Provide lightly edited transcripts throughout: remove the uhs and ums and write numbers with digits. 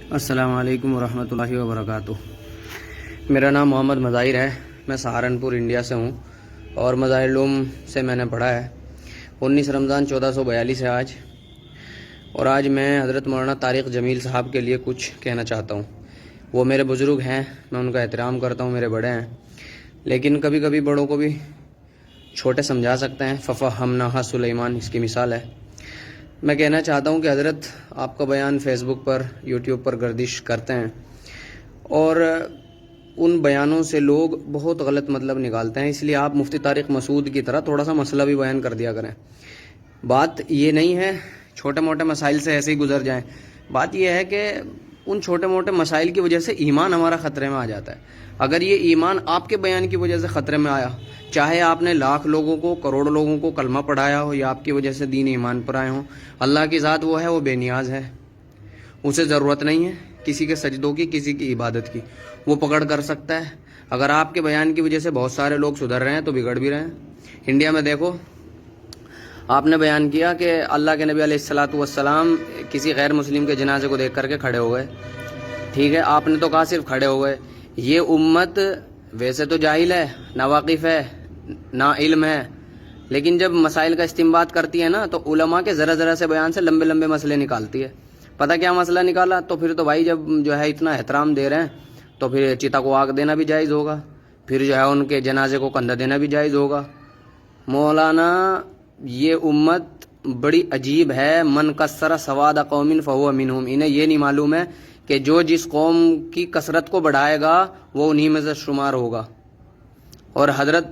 السلام علیکم ورحمۃ اللہ وبرکاتہ۔ میرا نام محمد مظاہر ہے، میں سہارنپور انڈیا سے ہوں اور مظاہر علوم سے میں نے پڑھا ہے۔ 19 رمضان 1442 ہے آج، اور آج میں حضرت مولانا طارق جمیل صاحب کے لیے کچھ کہنا چاہتا ہوں۔ وہ میرے بزرگ ہیں، میں ان کا احترام کرتا ہوں، میرے بڑے ہیں، لیکن کبھی کبھی بڑوں کو بھی چھوٹے سمجھا سکتے ہیں۔ ففہمناہا سلیمان اس کی مثال ہے۔ میں کہنا چاہتا ہوں کہ حضرت آپ کا بیان فیس بک پر، یوٹیوب پر گردش کرتے ہیں، اور ان بیانوں سے لوگ بہت غلط مطلب نکالتے ہیں، اس لیے آپ مفتی طارق مسعود کی طرح تھوڑا سا مسئلہ بھی بیان کر دیا کریں۔ بات یہ نہیں ہے چھوٹے موٹے مسائل سے ایسے ہی گزر جائیں، بات یہ ہے کہ ان چھوٹے موٹے مسائل کی وجہ سے ایمان ہمارا خطرے میں آ جاتا ہے۔ اگر یہ ایمان آپ کے بیان کی وجہ سے خطرے میں آیا، چاہے آپ نے لاکھ لوگوں کو، کروڑ لوگوں کو کلمہ پڑھایا ہو یا آپ کی وجہ سے دین ایمان پر آئے ہوں، اللہ کی ذات وہ ہے، وہ بے نیاز ہے، اسے ضرورت نہیں ہے کسی کے سجدوں کی، کسی کی عبادت کی، وہ پکڑ کر سکتا ہے۔ اگر آپ کے بیان کی وجہ سے بہت سارے لوگ سدھر رہے ہیں تو بگڑ بھی رہے ہیں۔ انڈیا میں دیکھو، آپ نے بیان کیا کہ اللہ کے نبی علیہ الصلوۃ والسلام کسی غیر مسلم کے جنازے کو دیکھ کر کے کھڑے ہو گئے، ٹھیک ہے، آپ نے تو کہا صرف کھڑے ہو گئے۔ یہ امت ویسے تو جاہل ہے، نا واقف ہے، نا علم ہے، لیکن جب مسائل کا استنباط کرتی ہے نا تو علماء کے ذرا ذرا سے بیان سے لمبے لمبے مسئلے نکالتی ہے۔ پتہ کیا مسئلہ نکالا؟ تو پھر تو بھائی جب جو ہے اتنا احترام دے رہے ہیں تو پھر چتا کو آگ دینا بھی جائز ہوگا، پھر جو ہے ان کے جنازے کو کندھا دینا بھی جائز ہوگا۔ مولانا، یہ امت بڑی عجیب ہے، من کثر سواد قوم فہو منہم، انہیں یہ نہیں معلوم ہے کہ جو جس قوم کی کثرت کو بڑھائے گا وہ انہی میں سے شمار ہوگا۔ اور حضرت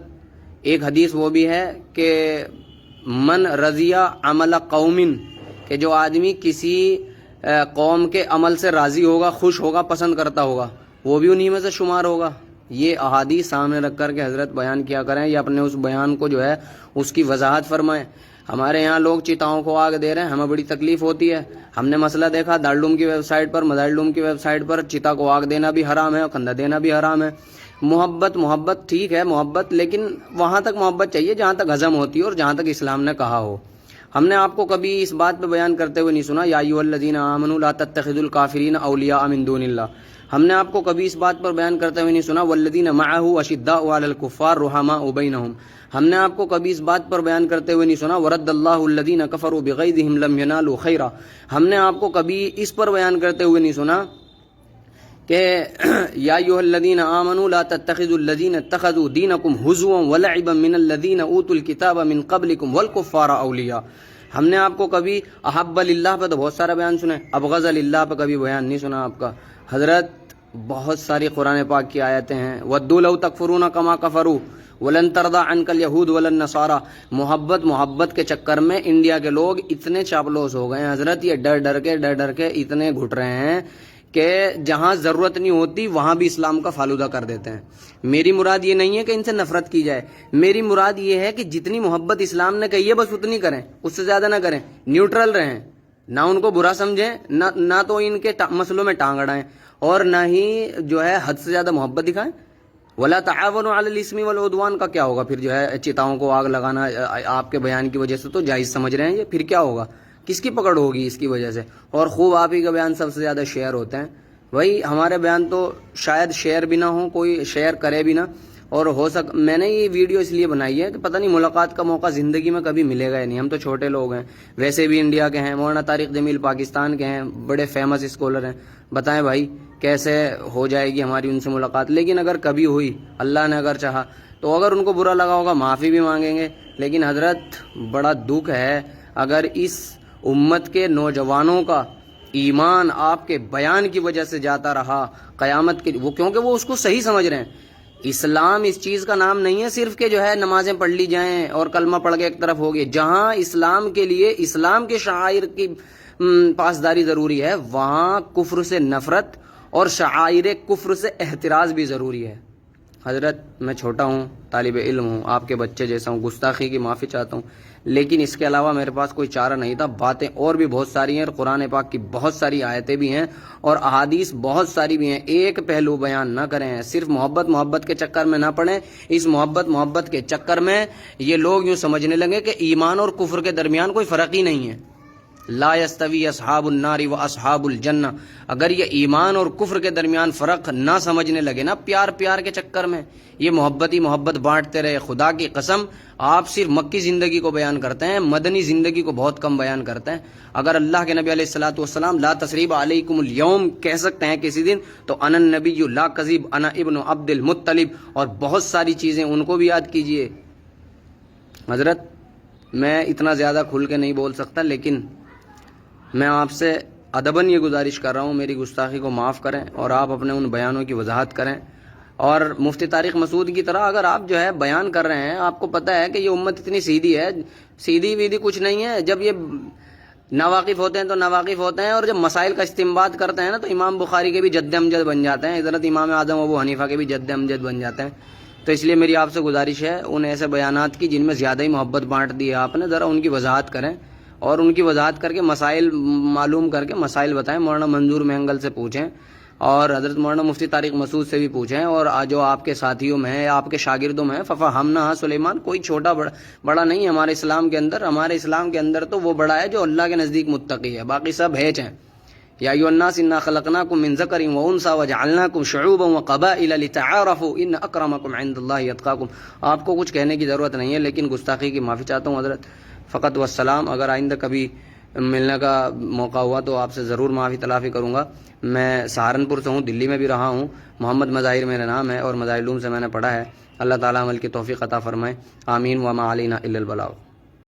ایک حدیث وہ بھی ہے کہ من رضی عمل قوم، کہ جو آدمی کسی قوم کے عمل سے راضی ہوگا، خوش ہوگا، پسند کرتا ہوگا، وہ بھی انہی میں سے شمار ہوگا۔ یہ احادیث سامنے رکھ کر کے حضرت بیان کیا کریں، یا اپنے اس بیان کو جو ہے اس کی وضاحت فرمائیں۔ ہمارے یہاں لوگ چتاؤں کو آگ دے رہے ہیں، ہمیں بڑی تکلیف ہوتی ہے۔ ہم نے مسئلہ دیکھا دارالعلوم کی ویب سائٹ پر، مظاہر کی ویب سائٹ پر، چتا کو آگ دینا بھی حرام ہے اور کندھا دینا بھی حرام ہے۔ محبت ٹھیک ہے، محبت، لیکن وہاں تک محبت چاہیے جہاں تک ہضم ہوتی ہے اور جہاں تک اسلام نے کہا ہو۔ ہم نے آپ کو کبھی اس بات پہ بیان کرتے ہوئے نہیں سنا یا ایھا الذین آمنوا لا تتخذوا الکافرین اولیاء من دون اللہ۔ ہم نے آپ کو کبھی اس بات پر بیان کرتے ہوئے نہیں سنا والذین معہ اشداء علی الکفار رحماء بینہم۔ ہم نے آپ کو کبھی اس بات پر بیان کرتے ہوئے نہیں سنا ورد اللہ الذین کفروا بغیظہم لم ینالوا خیرا۔ ہم نے آپ کو کبھی اس پر بیان کرتے ہوئے نہیں سنا کہ یا ایھا الذین آمنوا لا تتخذوا الذین اتخذوا دینکم ہزوا ولعبا من الذین اوتوا الکتاب من قبلکم والکفار اولیاء۔ ہم نے آپ کو کبھی احب للہ پہ تو بہت سارا بیان سنا ہے، ابغض للہ پہ کبھی بیان نہیں سنا آپ کا۔ حضرت بہت ساری قرآن پاک کی آیتیں ہیں، ودوا لو تکفرون کما کفروا ولن ترضى عنك اليهود ولا النصارى۔ محبت کے چکر میں انڈیا کے لوگ اتنے چاپلوس ہو گئے ہیں حضرت، یہ ڈر ڈر کے اتنے گھٹ رہے ہیں کہ جہاں ضرورت نہیں ہوتی وہاں بھی اسلام کا فالودہ کر دیتے ہیں۔ میری مراد یہ نہیں ہے کہ ان سے نفرت کی جائے، میری مراد یہ ہے کہ جتنی محبت اسلام نے کہی ہے بس اتنی کریں، اس سے زیادہ نہ کریں، نیوٹرل رہیں، نہ ان کو برا سمجھیں، نہ تو ان کے مسئلوں میں ٹانگ اڑائیں، اور نہ ہی جو ہے حد سے زیادہ محبت دکھائیں۔ ولا تعاونوا علی الاسم والعدوان کا کیا ہوگا؟ پھر جو ہے چتاؤں کو آگ لگانا آپ کے بیان کی وجہ سے تو جائز سمجھ رہے ہیں، یہ پھر کیا ہوگا؟ کس کی پکڑ ہوگی اس کی وجہ سے؟ اور خوب آپ ہی کا بیان سب سے زیادہ شیئر ہوتے ہیں۔ وہی ہمارے بیان تو شاید شیئر بھی نہ ہوں، کوئی شیئر کرے بھی نہ، اور میں نے یہ ویڈیو اس لیے بنائی ہے کہ پتہ نہیں ملاقات کا موقع زندگی میں کبھی ملے گا یا نہیں، ہم تو چھوٹے لوگ ہیں، ویسے بھی انڈیا کے ہیں، مولانا طارق جمیل پاکستان کے ہیں، بڑے فیمس اسکالر ہیں، بتائیں بھائی کیسے ہو جائے گی ہماری ان سے ملاقات؟ لیکن اگر کبھی ہوئی، اللہ نے اگر چاہا تو، اگر ان کو برا لگا ہوگا معافی بھی مانگیں گے۔ لیکن حضرت بڑا دکھ ہے اگر اس امت کے نوجوانوں کا ایمان آپ کے بیان کی وجہ سے جاتا رہا قیامت کے، وہ کیونکہ وہ اس کو صحیح سمجھ رہے ہیں۔ اسلام اس چیز کا نام نہیں ہے صرف کہ جو ہے نمازیں پڑھ لی جائیں اور کلمہ پڑھ کے ایک طرف ہوگی۔ جہاں اسلام کے لیے اسلام کے شعائر کی پاسداری ضروری ہے، وہاں کفر سے نفرت اور شعائر کفر سے احتراز بھی ضروری ہے۔ حضرت میں چھوٹا ہوں، طالب علم ہوں، آپ کے بچے جیسا ہوں، گستاخی کی معافی چاہتا ہوں، لیکن اس کے علاوہ میرے پاس کوئی چارہ نہیں تھا۔ باتیں اور بھی بہت ساری ہیں، اور قرآن پاک کی بہت ساری آیتیں بھی ہیں اور احادیث بہت ساری بھی ہیں۔ ایک پہلو بیان نہ کریں، صرف محبت کے چکر میں نہ پڑیں۔ اس محبت کے چکر میں یہ لوگ یوں سمجھنے لگے کہ ایمان اور کفر کے درمیان کوئی فرق ہی نہیں ہے۔ لا یستوی اصحاب النار و اصحاب الجنہ. اگر یہ ایمان اور کفر کے درمیان فرق نہ سمجھنے لگے نا پیار پیار کے چکر میں، یہ محبت ہی محبت بانٹتے رہے، خدا کی قسم آپ صرف مکی زندگی کو بیان کرتے ہیں، مدنی زندگی کو بہت کم بیان کرتے ہیں. اگر اللہ کے نبی علیہ الصلوۃ والسلام لا تثریب علیکم اليوم کہہ سکتے ہیں کسی دن، تو انا النبی لا کذب انا ابن عبد المطلب، اور بہت ساری چیزیں ان کو بھی یاد کیجئے. حضرت میں اتنا زیادہ کھل کے نہیں بول سکتا، لیکن میں آپ سے ادباً یہ گزارش کر رہا ہوں میری گستاخی کو معاف کریں اور آپ اپنے ان بیانوں کی وضاحت کریں. اور مفتی طارق مسعود کی طرح اگر آپ جو ہے بیان کر رہے ہیں، آپ کو پتہ ہے کہ یہ امت اتنی سیدھی ہے، سیدھی ویدھی کچھ نہیں ہے. جب یہ ناواقف ہوتے ہیں تو ناواقف ہوتے ہیں، اور جب مسائل کا استنباط کرتے ہیں نا تو امام بخاری کے بھی جد امجد بن جاتے ہیں، حضرت امام اعظم ابو حنیفہ کے بھی جد امجد بن جاتے ہیں. تو اس لیے میری آپ سے گزارش ہے ان ایسے بیانات کی جن میں زیادہ ہی محبت بانٹ دی ہے آپ نے، ذرا ان کی وضاحت کریں اور ان کی وضاحت کر کے مسائل معلوم کر کے مسائل بتائیں. مولانا منظور مہنگل سے پوچھیں اور حضرت مولانا مفتی طارق مسعود سے بھی پوچھیں، اور جو آپ کے ساتھیوں میں ہیں، آپ کے شاگردوں میں ہیں. ففہمنا سلیمان، کوئی چھوٹا بڑا نہیں ہے ہمارے اسلام کے اندر. ہمارے اسلام کے اندر تو وہ بڑا ہے جو اللہ کے نزدیک متقی ہے، باقی سب ہیچ ہیں. یا ایھا الناس انا خلقناکم من ذکر و انثی وجعلناکم شعوبا وقبائل لتعارفوا ان اکرمکم عند اللہ اتقاکم. آپ کو کچھ کہنے کی ضرورت نہیں ہے، لیکن گستاخی کی معافی چاہتا ہوں حضرت. فقط والسلام. اگر آئندہ کبھی ملنے کا موقع ہوا تو آپ سے ضرور معافی تلافی کروں گا. میں سہارنپور سے ہوں، دلی میں بھی رہا ہوں. محمد مظاہر میرا نام ہے اور مظاہر علوم سے میں نے پڑھا ہے. اللہ تعالیٰ عمل کی توفیق عطا فرمائے. آمین. وما علینا الا البلاغ.